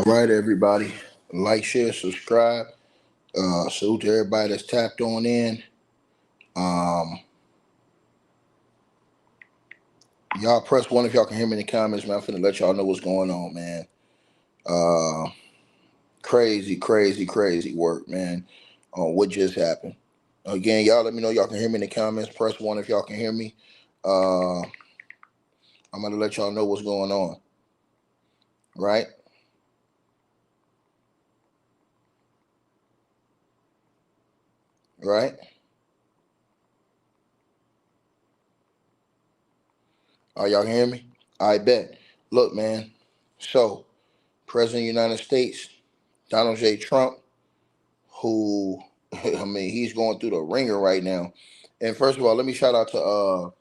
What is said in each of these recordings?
Right, everybody. Like, share, subscribe. Salute to everybody that's tapped on in. Um, y'all press one if y'all can hear me in the comments, man. I'm finna let y'all know what's going on, man. Uh, crazy work, man. On what just happened. Again, y'all let me know y'all can hear me in the comments. Press one if y'all can hear me. Uh, I'm gonna let y'all know what's going on. Right? Right? Y'all can hear me? I bet. Look, man. So, President of the United States, Donald J. Trump, who I mean, he's going through the ringer right now. And first of all, let me shout out to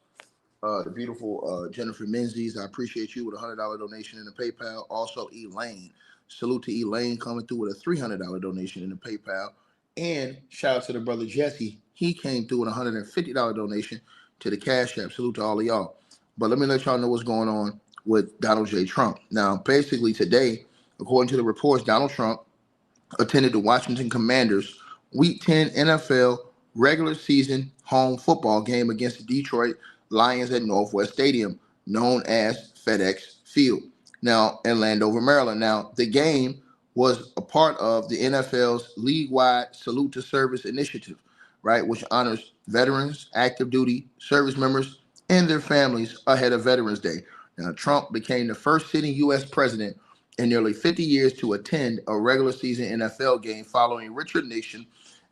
the beautiful Jennifer Menzies. I appreciate you with a $100 donation in the PayPal. Also, Elaine. Salute to Elaine coming through with a $300 donation in the PayPal. And shout out to the brother Jesse. He came through with a $150 donation to the Cash App. Salute to all of y'all. But let me let y'all know what's going on with Donald J. Trump. Now, basically today, according to the reports, Donald Trump attended the Washington Commanders Week 10 NFL regular season home football game against the Detroit Lions at Northwest Stadium, known as FedEx Field, now in Landover, Maryland. Now, the game was a part of the NFL's league-wide Salute to Service initiative, right, which honors veterans, active duty service members, and their families ahead of Veterans Day. Now, Trump became the first sitting U.S. president in nearly 50 years to attend a regular season NFL game following Richard Nixon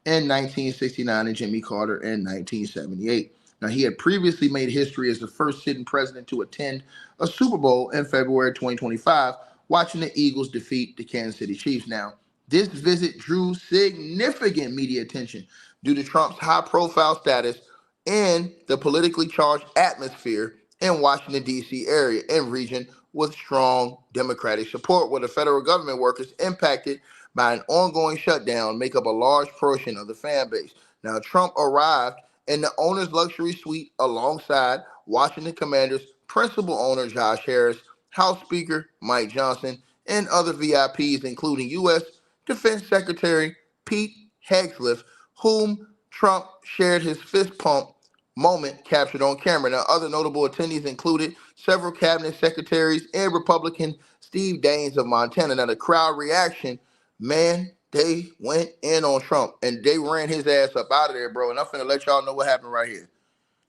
in 1969 and Jimmy Carter in 1978. Now, he had previously made history as the first sitting president to attend a Super Bowl in February 2025, watching the Eagles defeat the Kansas City Chiefs. Now, this visit drew significant media attention due to Trump's high profile status and the politically charged atmosphere in Washington, D.C. area and region with strong Democratic support, where the federal government workers impacted by an ongoing shutdown make up a large portion of the fan base. Now, Trump arrived in the owner's luxury suite alongside Washington Commanders principal owner Josh Harris, House Speaker Mike Johnson, and other VIPs, including U.S. Defense Secretary Pete Hegseth, whom Trump shared his fist pump moment captured on camera. Now, other notable attendees included several cabinet secretaries and Republican Steve Daines of Montana. Now, the crowd reaction, man, they went in on Trump and they ran his ass up out of there, bro. And I'm finna let y'all know what happened right here.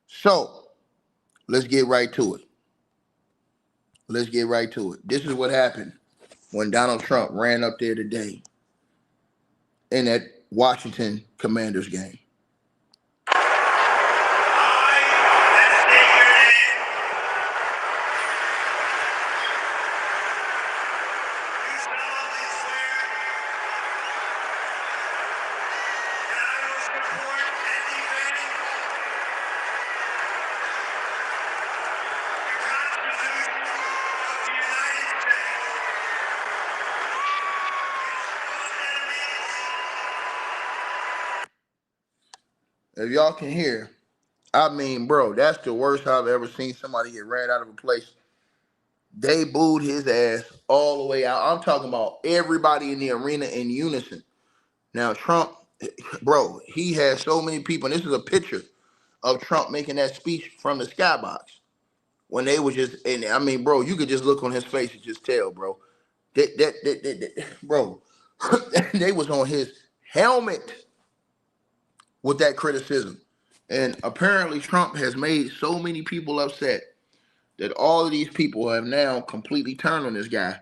So, let's get right to it. Let's get right to it. This is what happened when Donald Trump ran up there today in that Washington Commanders game. If y'all can hear, I mean, bro, that's the worst I've ever seen somebody get ran out of a place. They booed his ass all the way out. I'm talking about everybody in the arena in unison. Now, Trump, bro, he has so many people, and this is a picture of Trump making that speech from the skybox when they were just, and I mean, bro, you could just look on his face and just tell, bro, bro, they was on his helmet with that criticism. And apparently Trump has made so many people upset that all of these people have now completely turned on this guy.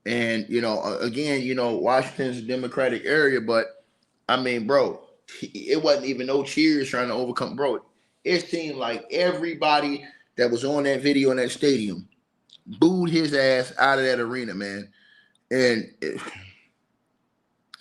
And, again, Washington's a Democratic area, but I mean, bro, it wasn't even no cheers trying to overcome, bro. It seemed like everybody that was on that video in that stadium booed his ass out of that arena, man. And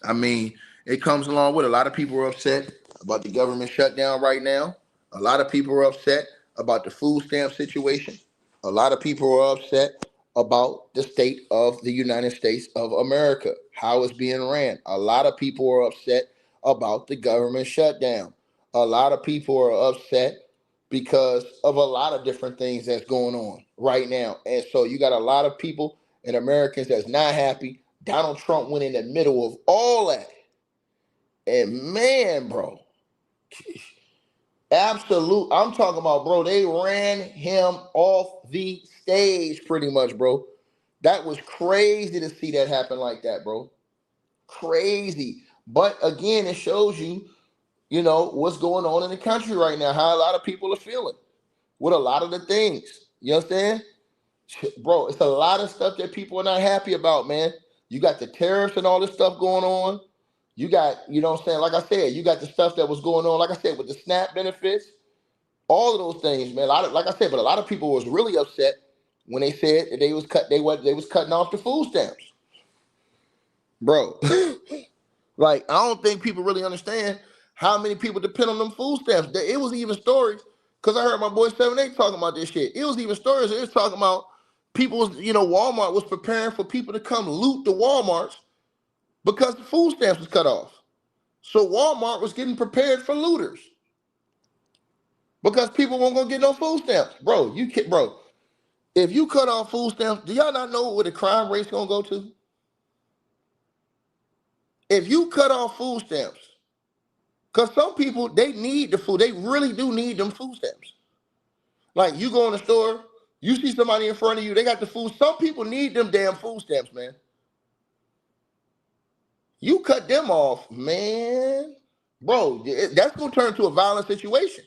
I mean, it comes along with a lot of people are upset about the government shutdown right now. A lot of people are upset about the food stamp situation. A lot of people are upset about the state of the United States of America, how it's being ran. A lot of people are upset about the government shutdown. A lot of people are upset because of a lot of different things that's going on right now. And so you got a lot of people and Americans that's not happy, Donald Trump went in the middle of all that. And man, bro, absolute. I'm talking about, bro, they ran him off the stage pretty much, bro. That was crazy to see that happen like that, bro. Crazy. But again, it shows you, you know, what's going on in the country right now, how a lot of people are feeling with a lot of the things. You understand? Bro, it's a lot of stuff that people are not happy about, man. You got the tariffs and all this stuff going on. You got, you know what I'm saying? Like I said, you got the stuff that was going on, like I said, with the SNAP benefits, all of those things, man. Like I said, but a lot of people was really upset when they said that they was cutting off the food stamps. Bro. Like, I don't think people really understand how many people depend on them food stamps. It was even stories, because I heard my boy 7-8 talking about this shit. It was even stories. It was talking about people, you know, Walmart was preparing for people to come loot the Walmarts because the food stamps was cut off. So Walmart was getting prepared for looters because people weren't gonna get no food stamps. Bro, if you cut off food stamps, do y'all not know where the crime rate's gonna go to? If you cut off food stamps, because some people, they need the food. They really do need them food stamps. Like, you go in the store, you see somebody in front of you, they got the food. Some people need them damn food stamps, man. You cut them off, man. Bro, that's going to turn into a violent situation.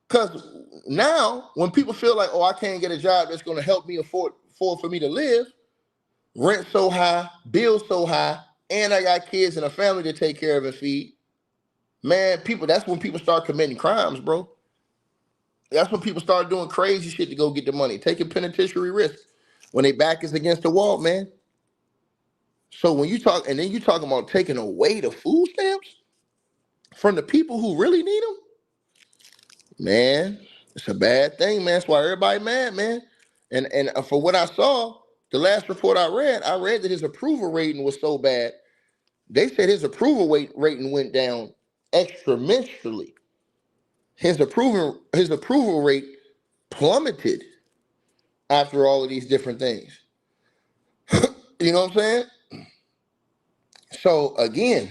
Because now, when people feel like, oh, I can't get a job that's going to help me afford for me to live, rent so high, bills so high, and I got kids and a family to take care of and feed, man, that's when people start committing crimes, bro. That's when people start doing crazy shit to go get the money, taking penitentiary risks when they back is against the wall, man. So when you talk, and then you talking about taking away the food stamps from the people who really need them, man, it's a bad thing, man. That's why everybody mad, man. And for what I saw, the last report I read that his approval rating was so bad. They said his approval rating went down exponentially. His approval rate plummeted after all of these different things. You know what I'm saying? So again,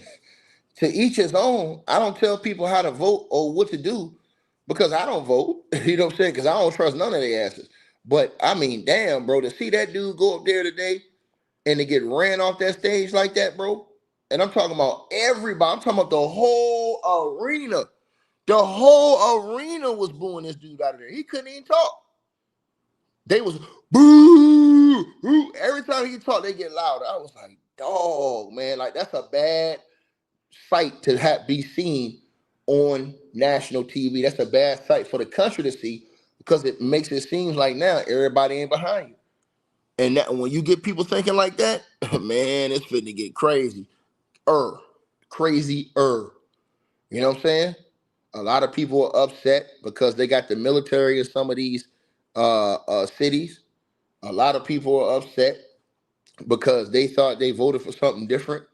to each his own. I don't tell people how to vote or what to do because I don't vote. You know what I'm saying? Because I don't trust none of their asses. But I mean, damn, bro, to see that dude go up there today and to get ran off that stage like that, bro. And I'm talking about everybody. I'm talking about the whole arena. The whole arena was booing this dude out of there. He couldn't even talk. They was boo, boo. Every time he talked, they get louder. I was like, dog, man, like that's a bad sight to be seen on national TV. That's a bad sight for the country to see because it makes it seem like now everybody ain't behind you. And that when you get people thinking like that, man, it's finna get crazy. Crazy-er. You know what I'm saying? A lot of people are upset because they got the military in some of these cities. A lot of people are upset because they thought they voted for something different.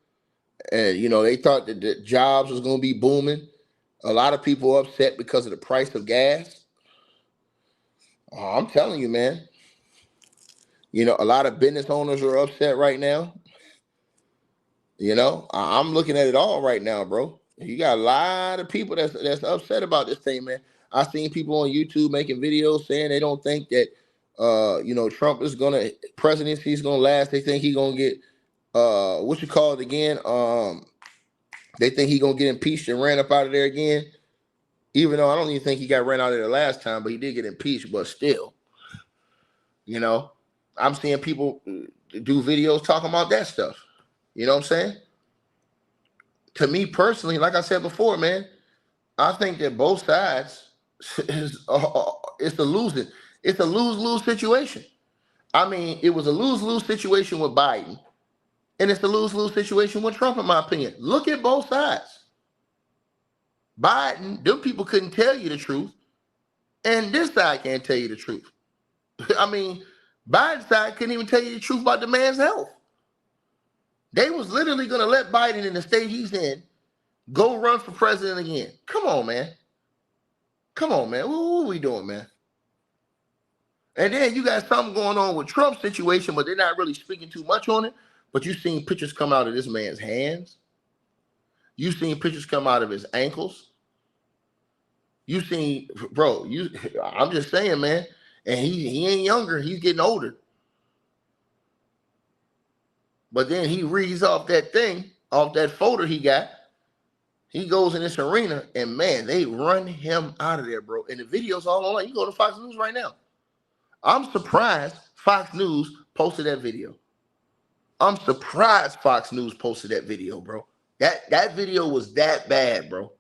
And, you know, they thought that the jobs was going to be booming. A lot of people are upset because of the price of gas. I'm telling you, man. You know, a lot of business owners are upset right now. You know, I'm looking at it all right now, bro. You got a lot of people that's upset about this thing, man. I've seen people on YouTube making videos saying they don't think that, you know, Trump is presidency is gonna last. They think he's gonna get, what you call it again? They think he's gonna get impeached and ran up out of there again. Even though I don't even think he got ran out of there last time, but he did get impeached. But still, you know, I'm seeing people do videos talking about that stuff. You know what I'm saying? To me personally, like I said before, man, I think that both sides it's a lose-lose situation. I mean, it was a lose-lose situation with Biden, and it's a lose-lose situation with Trump, in my opinion. Look at both sides. Biden, them people couldn't tell you the truth, and this side can't tell you the truth. I mean, Biden's side couldn't even tell you the truth about the man's health. They was literally going to let Biden in the state he's in go run for president again. Come on, man. Come on, man. What are we doing, man? And then you got something going on with Trump's situation, but they're not really speaking too much on it. But you've seen pictures come out of this man's hands. You've seen pictures come out of his ankles. You've seen, bro, I'm just saying, man. And he ain't younger. He's getting older. But then he reads off that thing, off that folder he got. He goes in this arena, and man, they run him out of there, bro. And the video's all online. You go to Fox News right now. I'm surprised Fox News posted that video. I'm surprised Fox News posted that video, bro. That video was that bad, bro.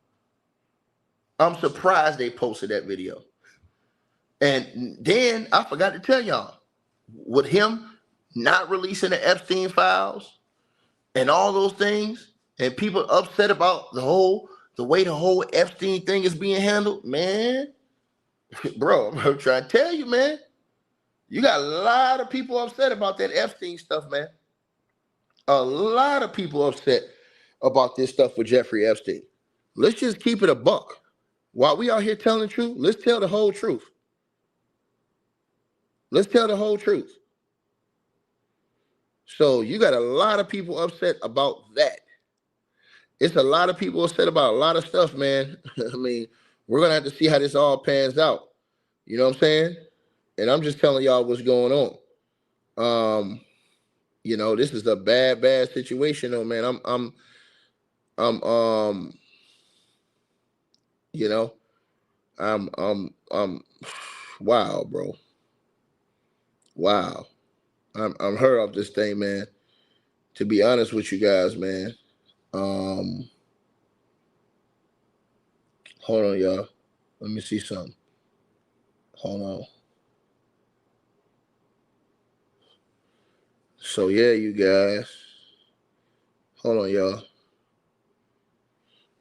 I'm surprised they posted that video. And then I forgot to tell y'all, with him not releasing the Epstein files and all those things, and people upset about the way the whole Epstein thing is being handled, man, bro, I'm trying to tell you, man, you got a lot of people upset about that Epstein stuff, man. A lot of people upset about this stuff with Jeffrey Epstein. Let's just keep it a buck. While we out here telling the truth, let's tell the whole truth. Let's tell the whole truth. So you got a lot of people upset about that. It's a lot of people upset about a lot of stuff, man. I mean, we're going to have to see how this all pans out. You know what I'm saying? And I'm just telling y'all what's going on. You know, this is a bad situation though, man. You know, wow, bro. Wow. I'm hurt off this thing, man. To be honest with you guys, man. Hold on, y'all. Let me see something. Hold on. So yeah, you guys. Hold on, y'all.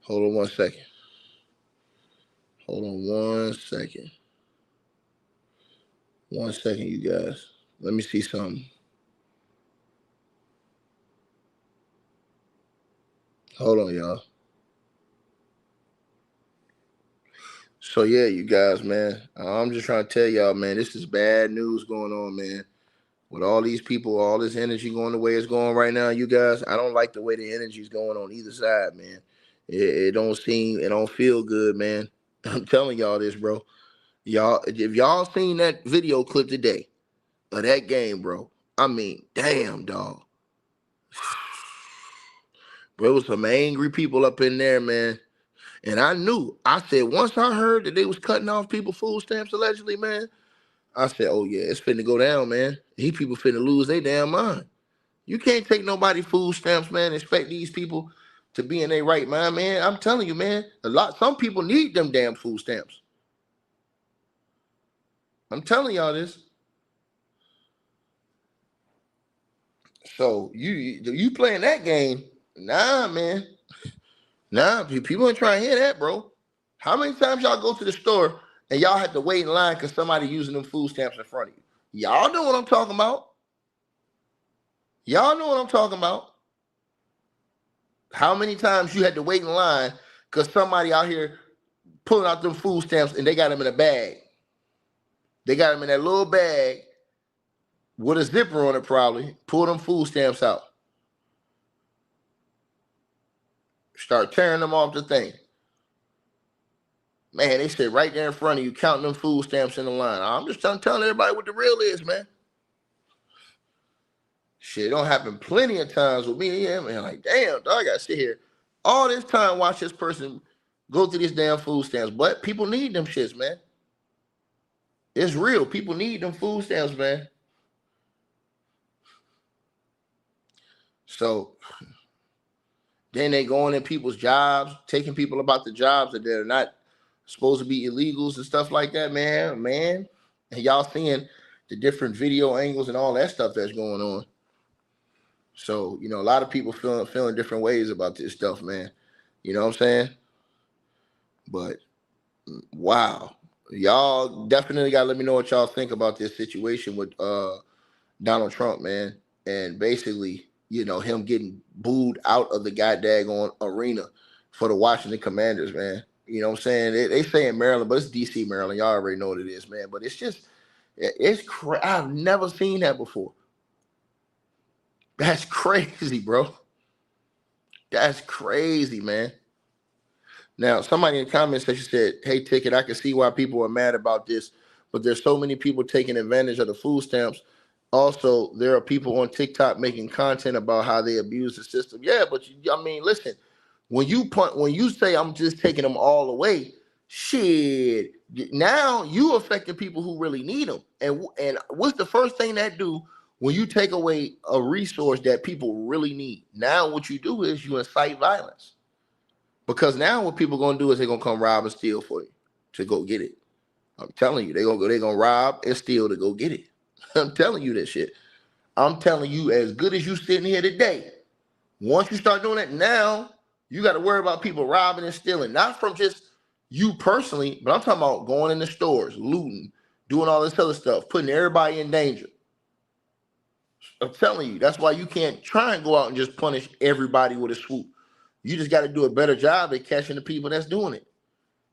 Hold on 1 second. Hold on 1 second. 1 second, you guys. Let me see something. Hold on, y'all. So yeah, you guys, man. I'm just trying to tell y'all, man, this is bad news going on, man. With all these people, all this energy going the way it's going right now, you guys, I don't like the way the energy is going on either side, man. It don't feel good, man. I'm telling y'all this, bro. Y'all, if y'all seen that video clip today of that game, bro, I mean, damn, dog. Bro, there was some angry people up in there, man. And I said, once I heard that they was cutting off people food stamps allegedly, man, I said, oh yeah, it's finna go down, man. These people finna lose their damn mind. You can't take nobody food stamps, man, and expect these people to be in their right mind, man. I'm telling you, man, some people need them damn food stamps. I'm telling y'all this. So you playing that game? Nah, man. Nah, people ain't trying to hear that, bro. How many times y'all go to the store and y'all have to wait in line because somebody using them food stamps in front of you? Y'all know what I'm talking about. Y'all know what I'm talking about. How many times you had to wait in line because somebody out here pulling out them food stamps and they got them in a bag. They got them in that little bag with a zipper on it probably. Pull them food stamps out. Start tearing them off the thing. Man, they sit right there in front of you counting them food stamps in the line. I'm just telling everybody what the real is, man. Shit, it don't happen plenty of times with me. Yeah, man, like, damn, dog, I gotta sit here all this time watch this person go through these damn food stamps. But people need them shits, man. It's real. People need them food stamps, man. So then they going in people's jobs, taking people about the jobs that they're not supposed to be illegals and stuff like that, man. And y'all seeing the different video angles and all that stuff that's going on. So, you know, a lot of people feeling different ways about this stuff, man. You know what I'm saying? But wow. Y'all definitely gotta let me know what y'all think about this situation with Donald Trump, man. And basically, you know, him getting booed out of the goddamn arena for the Washington Commanders, man. You know what I'm saying? They say in Maryland, but it's DC, Maryland. Y'all already know what it is, man. But it's just, I've never seen that before. That's crazy, bro. That's crazy, man. Now, somebody in the comments section said, "Hey, Ticket, I can see why people are mad about this, but there's so many people taking advantage of the food stamps. Also, there are people on TikTok making content about how they abuse the system." Yeah, but I mean, listen, when you say I'm just taking them all away, shit, now you affecting people who really need them. And what's the first thing that do when you take away a resource that people really need? Now, what you do is you incite violence. Because now what people gonna do is they're gonna come rob and steal for you to go get it. I'm telling you, they're gonna rob and steal to go get it. I'm telling you this shit. I'm telling you, as good as you sitting here today, once you start doing it, now you got to worry about people robbing and stealing, not from just you personally, but I'm talking about going in the stores, looting, doing all this other stuff, putting everybody in danger. I'm telling you, that's why you can't try and go out and just punish everybody with a swoop. You just got to do a better job at catching the people that's doing it.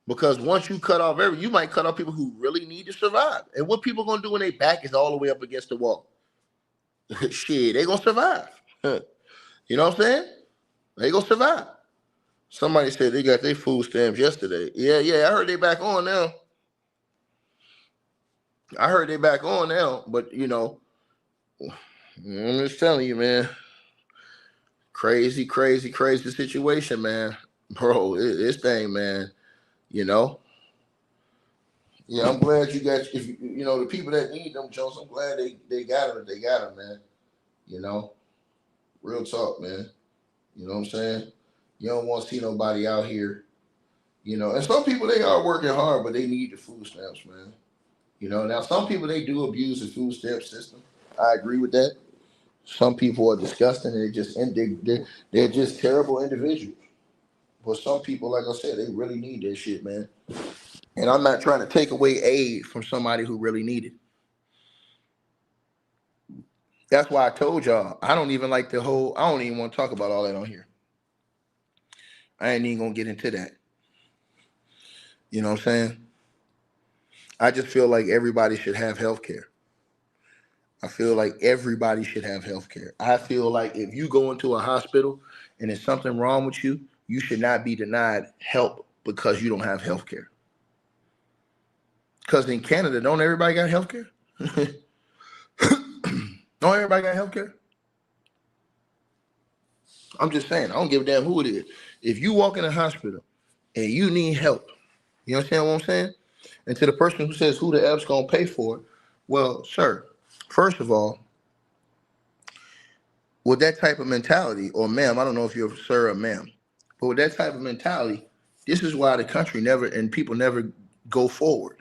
Because once you cut off you might cut off people who really need to survive. And what people gonna do when their back is all the way up against the wall? Shit, they gonna survive. You know what I'm saying? They gonna survive. Somebody said they got their food stamps yesterday. Yeah, I heard they back on now. But you know, I'm just telling you, man. Crazy situation, man. Bro, this thing, man. You know. Yeah, I'm glad you got, if you know, the people that need them, Jones, I'm glad they got them. They got them, man. You know, real talk, man. You know what I'm saying? You don't want to see nobody out here, you know. And some people, they are working hard, but they need the food stamps, man. You know, now some people, they do abuse the food stamp system. I agree with that. Some people are disgusting and they're just terrible individuals. But some people, like I said, they really need that shit, man. And I'm not trying to take away aid from somebody who really need it. That's why I told y'all, I don't even like I don't even want to talk about all that on here. I ain't even going to get into that. You know what I'm saying? I just feel like everybody should have health care. I feel like everybody should have health care. I feel like if you go into a hospital and there's something wrong with you, you should not be denied help because you don't have health care. Because in Canada, don't everybody got health care? Don't everybody got health care? I'm just saying, I don't give a damn who it is. If you walk in a hospital and you need help, you understand what I'm saying? And to the person who says who the F's gonna pay for it, well, sir, first of all, with that type of mentality, or ma'am, I don't know if you're a sir or ma'am, but with that type of mentality, this is why the country never and people never go forward.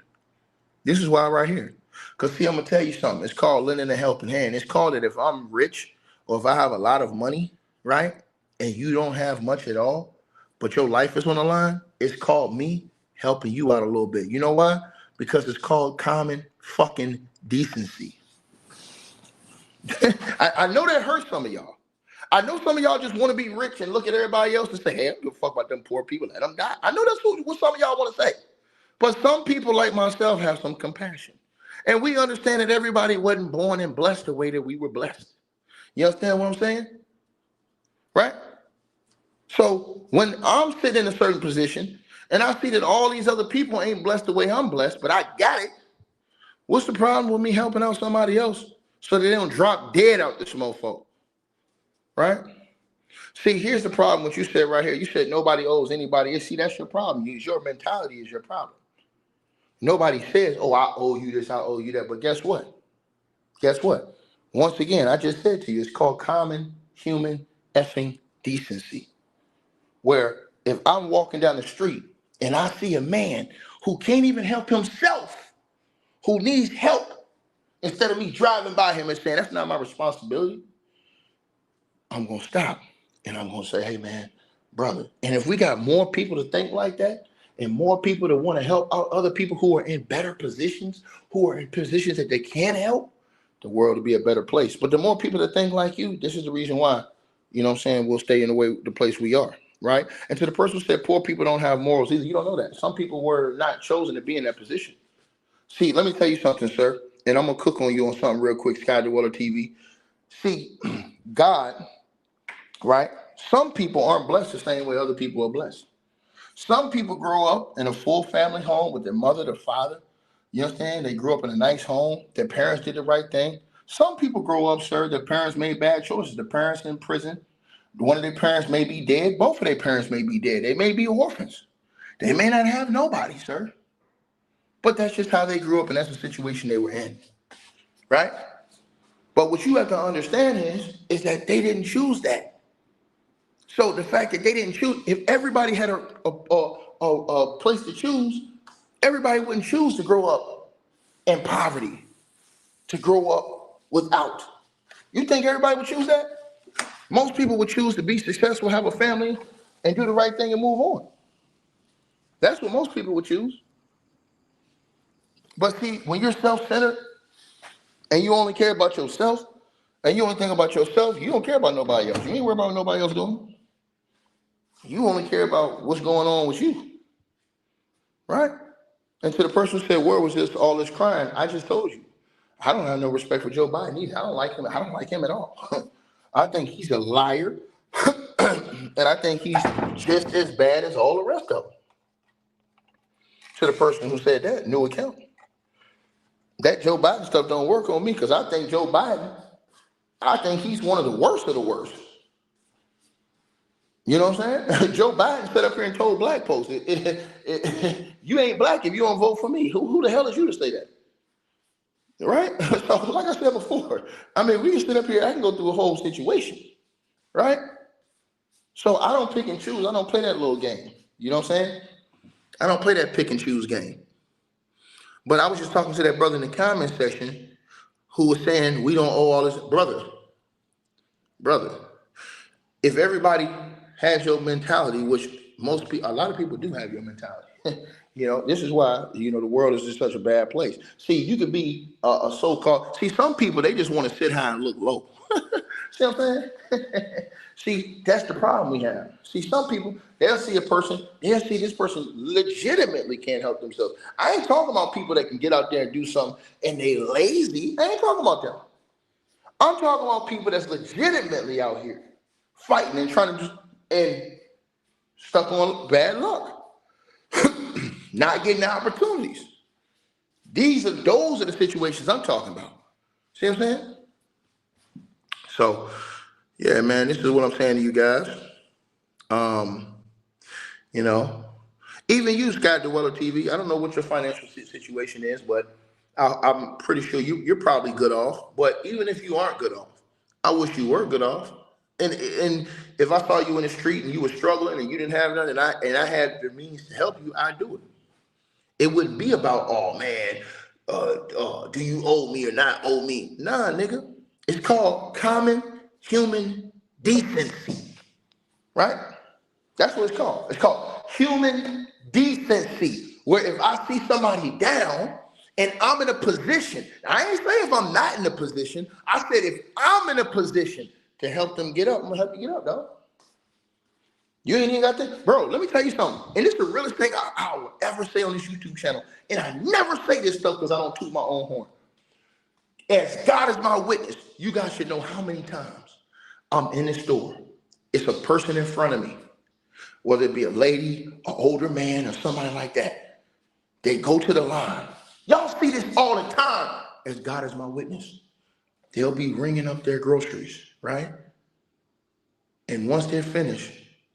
This is why right here. Because see, I'm gonna tell you something. It's called lending a helping hand. It's called that if I'm rich or if I have a lot of money, right, and you don't have much at all, but your life is on the line, it's called me helping you out a little bit. You know why? Because it's called common fucking decency. I know that hurts some of y'all. I know some of y'all just want to be rich and look at everybody else and say, hey, I don't give a fuck about them poor people. Let them die. I know that's what some of y'all want to say. But some people like myself have some compassion. And we understand that everybody wasn't born and blessed the way that we were blessed. You understand what I'm saying? Right? So when I'm sitting in a certain position and I see that all these other people ain't blessed the way I'm blessed, but I got it, what's the problem with me helping out somebody else so that they don't drop dead out this mofo? Right? See, here's the problem. What you said right here. You said nobody owes anybody. See, that's your problem. Your mentality is your problem. Nobody says, oh, I owe you this, I owe you that. But guess what? Guess what? Once again, I just said to you, it's called common human effing decency. Where if I'm walking down the street and I see a man who can't even help himself, who needs help, instead of me driving by him and saying, that's not my responsibility, I'm going to stop and I'm going to say, hey, man, brother. And if we got more people to think like that, and more people that want to help out other people who are in better positions, who are in positions that they can help, the world will be a better place. But the more people that think like you, this is the reason why, you know what I'm saying, we'll stay in the place we are, right? And to the person who said poor people don't have morals either, you don't know that. Some people were not chosen to be in that position. See, let me tell you something, sir, and I'm going to cook on you on something real quick, Sky Dweller TV. See, God, right? Some people aren't blessed the same way other people are blessed. Some people grow up in a full family home with their mother, their father. You understand? They grew up in a nice home. Their parents did the right thing. Some people grow up, sir, their parents made bad choices. The parents in prison. One of their parents may be dead. Both of their parents may be dead. They may be orphans. They may not have nobody, sir. But that's just how they grew up, and that's the situation they were in, right? But what you have to understand is that they didn't choose that. So the fact that they didn't choose, if everybody had a place to choose, everybody wouldn't choose to grow up in poverty, to grow up without. You think everybody would choose that? Most people would choose to be successful, have a family, and do the right thing and move on. That's what most people would choose. But see, when you're self-centered and you only care about yourself, and you only think about yourself, you don't care about nobody else. You ain't worried about what nobody else doing. You only care about what's going on with you, right? And to the person who said, where was this all this crying? I just told you. I don't have no respect for Joe Biden either. I don't like him. I don't like him at all. I think he's a liar. And I think he's just as bad as all the rest of them. To the person who said that, new account. That Joe Biden stuff don't work on me because I think Joe Biden, I think he's one of the worst of the worst. You know what I'm saying? Joe Biden sat up here and told black folks, you ain't black if you don't vote for me. Who the hell is you to say that? Right? So like I said before, I mean, we can sit up here, I can go through a whole situation, right? So I don't pick and choose. I don't play that little game. You know what I'm saying? I don't play that pick and choose game. But I was just talking to that brother in the comment section who was saying we don't owe all this. Brother, if everybody has your mentality, which most people, a lot of people do have your mentality. You know, this is why, you know, the world is just such a bad place. See, you could be a so-called, see, some people, they just want to sit high and look low. See what I'm saying? See, that's the problem we have. See, some people, they'll see a person, they'll see this person legitimately can't help themselves. I ain't talking about people that can get out there and do something and they lazy. I ain't talking about them. I'm talking about people that's legitimately out here fighting and trying to just, and stuck on bad luck. Not getting the opportunities. Those are the situations I'm talking about. See what I'm saying? So, yeah, man, this is what I'm saying to you guys. You know, even you, Scott Dweller TV, I don't know what your financial situation is, but I'm pretty sure you're probably good off. But even if you aren't good off, I wish you were good off. And if I saw you in the street and you were struggling and you didn't have nothing, and I had the means to help you, I'd do it. It wouldn't be about, oh man, do you owe me or not owe me? Nah, nigga. It's called common human decency, right? That's what it's called. It's called human decency. Where if I see somebody down and I'm in a position, I ain't saying if I'm not in a position, I said if I'm in a position to help them get up, I'm gonna help you get up, dog. You ain't even got that? Bro, let me tell you something. And this is the realest thing I will ever say on this YouTube channel. And I never say this stuff because I don't toot my own horn. As God is my witness, you guys should know how many times I'm in the store. It's a person in front of me, whether it be a lady, an older man, or somebody like that. They go to the line. Y'all see this all the time. As God is my witness, they'll be ringing up their groceries, right? And once they're finished,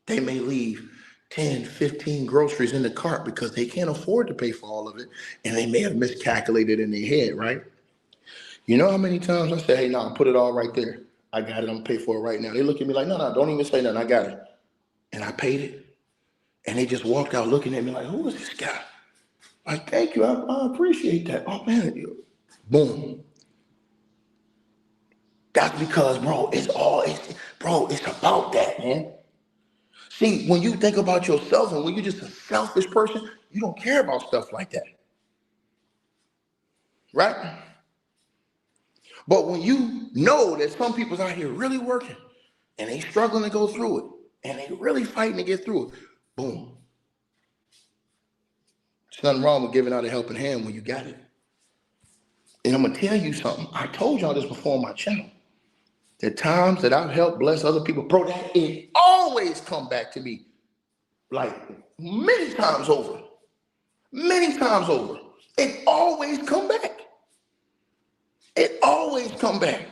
they may leave 10, 15 groceries in the cart because they can't afford to pay for all of it. And they may have miscalculated in their head, right? You know how many times I say, hey, no, put it all right there. I got it. I'm going to pay for it right now. They look at me like, no, don't even say nothing. I got it. And I paid it. And they just walked out looking at me like, who is this guy? Like, thank you. I appreciate that. Oh, man. Boom. That's because, bro, it's about that, man. See, when you think about yourself and when you're just a selfish person, you don't care about stuff like that. Right? But when you know that some people's out here really working and they struggling to go through it and they really fighting to get through it, boom. There's nothing wrong with giving out a helping hand when you got it. And I'm going to tell you something. I told y'all this before on my channel. The times that I've helped bless other people, bro, that it always come back to me. Like many times over. Many times over. It always come back. It always come back.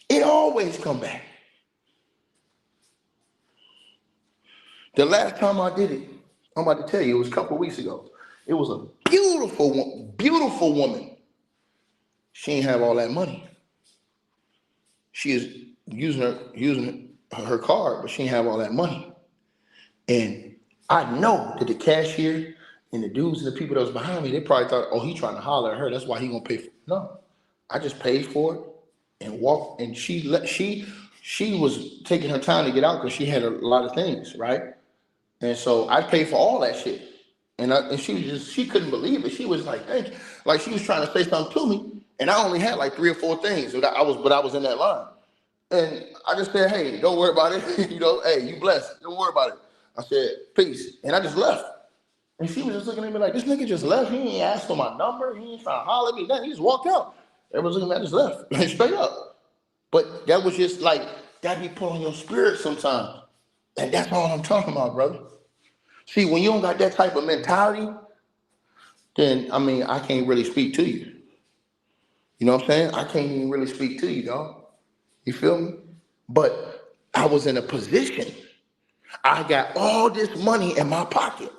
It always come back. The last time I did it, I'm about to tell you, it was a couple of weeks ago. It was a beautiful woman. She ain't have all that money. She is using her card, but she ain't have all that money. And I know that the cashier and the dudes and the people that was behind me, they probably thought, oh, he trying to holler at her. That's why he gonna pay for it. No, I just paid for it and walked. And she was taking her time to get out because she had a lot of things, right? And so I paid for all that shit. And she couldn't believe it. She was like, thank you. Like she was trying to say something to me, and I only had like 3 or 4 things. But I was in that line. And I just said, hey, don't worry about it. Hey, you blessed. Don't worry about it. I said, peace. And I just left. And she was just looking at me like, this nigga just left. He ain't asked for my number. He ain't trying to holler at me. Nothing. He just walked out. Everyone's looking at me, I just left. Straight up. But that was just like, that be put on your spirit sometimes. And that's all I'm talking about, brother. See, when you don't got that type of mentality, then, I mean, I can't really speak to you. You know what I'm saying? I can't even really speak to you, dog. You feel me? But I was in a position. I got all this money in my pocket.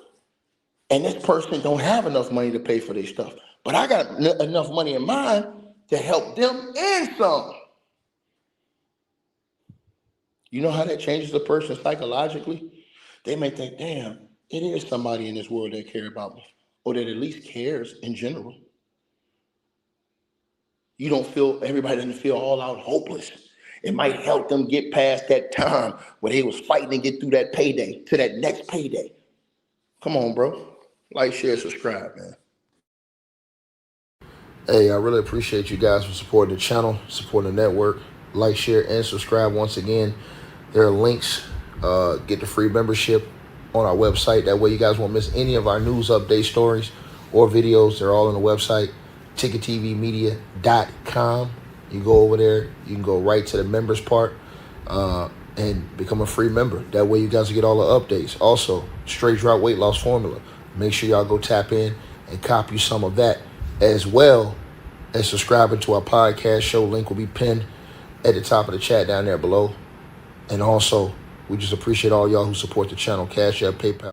And this person don't have enough money to pay for their stuff. But I got enough money in mine to help them and some. You know how that changes a person psychologically? They may think, damn, it is somebody in this world that cares about me. Or that at least cares in general. You don't feel, everybody doesn't feel all out hopeless. It might help them get past that time where they was fighting to get through that payday to that next payday. Come on, bro. Like, share, subscribe, man. Hey, I really appreciate you guys for supporting the channel, supporting the network. Like, share, and subscribe once again. There are links. Get the free membership on our website. That way you guys won't miss any of our news update stories or videos. They're all on the website, ticketvmedia.com. You go over there, you can go right to the members part and become a free member. That way you guys will get all the updates. Also, Straight Drop Weight Loss Formula. Make sure y'all go tap in and copy some of that, as well as subscribing to our podcast show. Link will be pinned at the top of the chat down there below. And also, we just appreciate all y'all who support the channel. Cash App, PayPal.